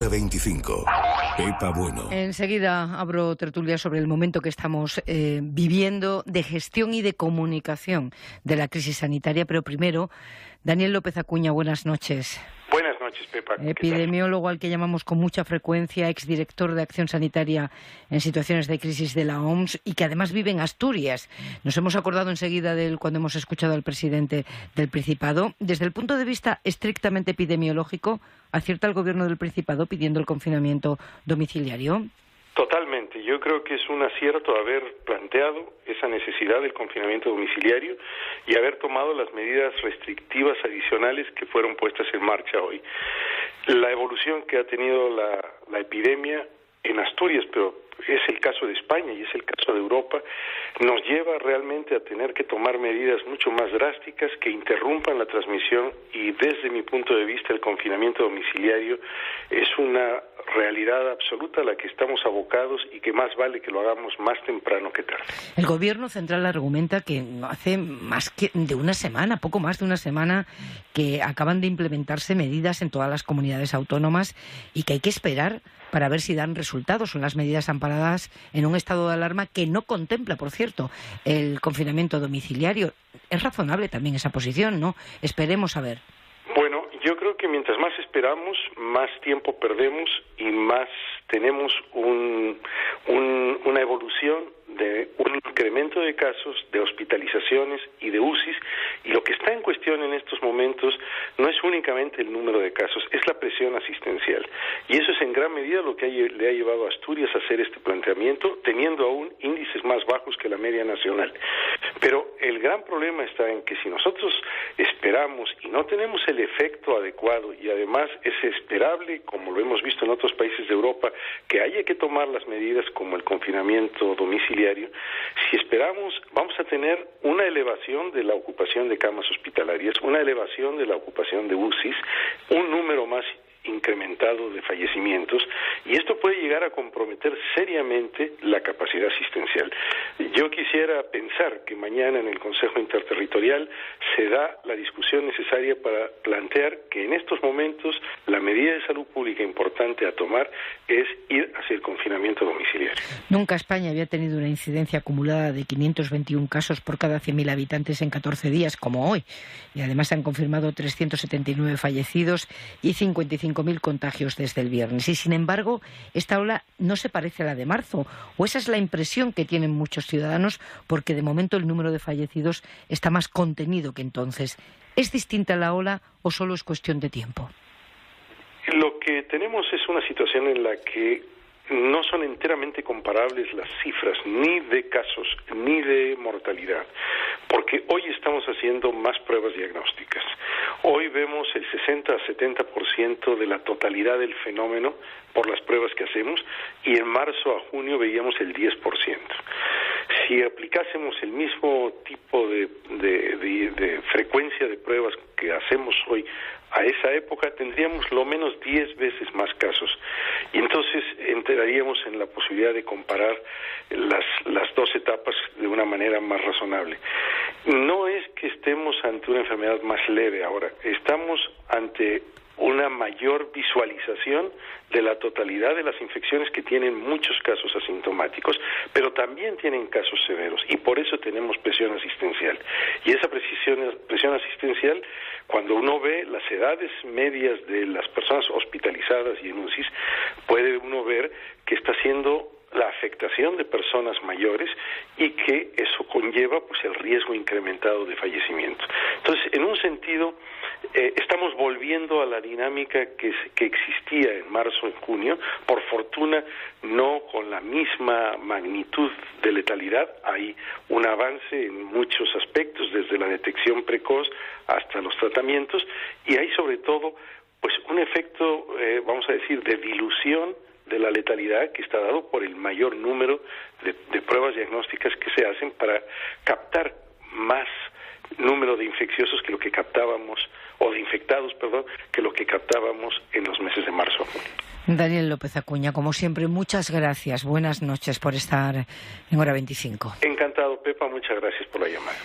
25. Pepa Bueno. Enseguida abro tertulia sobre el momento que estamos viviendo de gestión y de comunicación de la crisis sanitaria, pero primero, Daniel López Acuña, buenas noches. Buenas noches, Pepa. Epidemiólogo al que llamamos con mucha frecuencia, exdirector de Acción Sanitaria en situaciones de crisis de la OMS y que además vive en Asturias. Nos hemos acordado enseguida de él cuando hemos escuchado al presidente del Principado. Desde el punto de vista estrictamente epidemiológico, ¿acierta el Gobierno del Principado pidiendo el confinamiento domiciliario? Totalmente. Yo creo que es un acierto haber planteado esa necesidad del confinamiento domiciliario y haber tomado las medidas restrictivas adicionales que fueron puestas en marcha hoy. La evolución que ha tenido la epidemia en Asturias, pero es el caso de España y es el caso de Europa, nos lleva realmente a tener que tomar medidas mucho más drásticas que interrumpan la transmisión y desde mi punto de vista el confinamiento domiciliario es una realidad absoluta a la que estamos abocados y que más vale que lo hagamos más temprano que tarde. El Gobierno central argumenta que hace más que de una semana, poco más de una semana, que acaban de implementarse medidas en todas las comunidades autónomas y que hay que esperar para ver si dan resultados. Son las medidas amparadas en un estado de alarma que no contempla, por cierto, el confinamiento domiciliario. Es razonable también esa posición, ¿no? Esperemos a ver. Bueno, yo creo que mientras más esperamos, más tiempo perdemos y más tenemos una evolución de un incremento de casos, de hospitalizaciones y de UCIs, y lo que está en cuestión en estos momentos no es únicamente el número de casos, es la presión asistencial. Y eso es en gran medida lo que le ha llevado a Asturias a hacer este planteamiento, teniendo aún índices más bajos que la media nacional. Pero el gran problema está en que si nosotros esperamos y no tenemos el efecto adecuado, y además es esperable, como lo hemos visto en otros países de Europa, que haya que tomar las medidas como el confinamiento domiciliario, si esperamos, vamos a tener una elevación de la ocupación de camas hospitalarias, una elevación de la ocupación de UCIs, un número más incrementado de fallecimientos, y esto puede llegar a comprometer seriamente la capacidad asistencial. Yo quisiera pensar que mañana en el Consejo Interterritorial se da la discusión necesaria para plantear que en estos momentos la medida de salud pública importante a tomar es ir hacia el confinamiento domiciliario. Nunca España había tenido una incidencia acumulada de 521 casos por cada 100.000 habitantes en 14 días, como hoy, y además se han confirmado 379 fallecidos y 55.000 contagios desde el viernes. Y sin embargo, esta ola no se parece a la de marzo, o esa es la impresión que tienen muchos ciudadanos, porque de momento el número de fallecidos está más contenido que entonces. ¿Es distinta la ola o solo es cuestión de tiempo? Lo que tenemos es una situación en la que no son enteramente comparables las cifras ni de casos ni de mortalidad, porque hoy estamos haciendo más pruebas diagnósticas. Hoy vemos el 60 a 70% de la totalidad del fenómeno por las pruebas que hacemos, y en marzo a junio veíamos el 10%. Si aplicásemos el mismo tipo de frecuencia de pruebas que hacemos hoy a esa época, tendríamos lo menos 10 veces más casos. Y entonces entraríamos en la posibilidad de comparar las dos etapas de una manera más razonable. No es que estemos ante una enfermedad más leve ahora, estamos ante una mayor visualización de la totalidad de las infecciones que tienen muchos casos asintomáticos, pero también tienen casos severos, y por eso tenemos presión asistencial. Y esa presión asistencial, cuando uno ve las edades medias de las personas hospitalizadas y en UCIs, puede uno ver que está siendo la afectación de personas mayores y que eso conlleva pues el riesgo incrementado de fallecimiento. Entonces, en un sentido, estamos volviendo a la dinámica que existía en marzo, en junio, por fortuna no con la misma magnitud de letalidad. Hay un avance en muchos aspectos, desde la detección precoz hasta los tratamientos, y hay sobre todo pues un efecto, vamos a decir, de dilución de la letalidad que está dado por el mayor número de pruebas diagnósticas que se hacen para captar más número de infecciosos que lo que captábamos, o de infectados, perdón, que lo que captábamos en los meses de marzo. Daniel López Acuña, como siempre, muchas gracias. Buenas noches por estar en Hora 25. Encantado, Pepa, muchas gracias por la llamada.